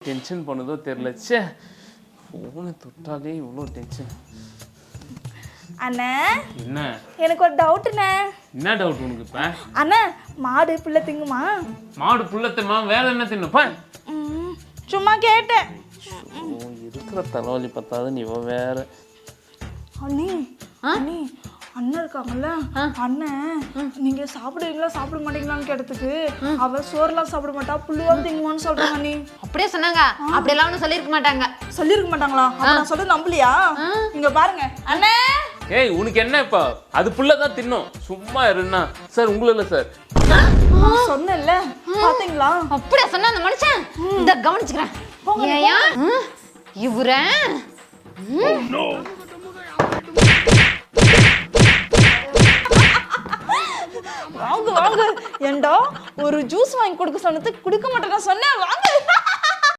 Tension பண்ணுதோ தெரியல. ச்சே, ஃபோனை தொட்டாலே இவ்வளோ டென்ஷன். அண்ணா, என்ன எனக்கு ஒரு டவுட்டுண்ணே. என்ன டவுட் உனக்கு இப்போ? அண்ணா, மாடு புள்ள திங்குமா? மாடு புள்ள தின்னுமா, வேற என்ன தின்னுப்பா? சும்மா கேட்டேன். இருக்கிற தலைவலி பார்த்தாது நீ வேற. அண்ணி அண்ணி, அண்ணன் இருக்காங்கல்ல, அண்ணன் நீங்க சாப்பிடுவீங்களா சாப்பிட மாட்டீங்களான்னு கேட்டதுக்கு அவ சோறுலாம் சாப்பிட மாட்டா, புள்ளுவான் திங்குவான்னு சொல்றாங்க. அண்ணி அப்படியே சொன்னாங்க. அப்படியெல்லாம் ஒன்றும் சொல்லியிருக்க மாட்டாங்க. சொல்லியிருக்க மாட்டாங்களா? நான் சொல்ல நம்பலையா? இங்க பாருங்க அண்ணே. ஏய், உனக்கு என்ன இப்போ? அது புள்ள தான் தின்னும், சும்மா இருன்னா. சார் உங்களை இல்லை சார், சொன்னேன்ல, பாத்தீங்களா? அப்படியே சொன்னா அந்த மனுஷன் இந்த கவனிச்சுக்கிறேன். ஏயா இவர வாங்க வாங்க, ஏண்டா ஒரு ஜூஸ் வாங்கி கொடுக்க சொன்னதுக்கு குடிக்க மாட்டேன் சொன்னேன். வாங்க.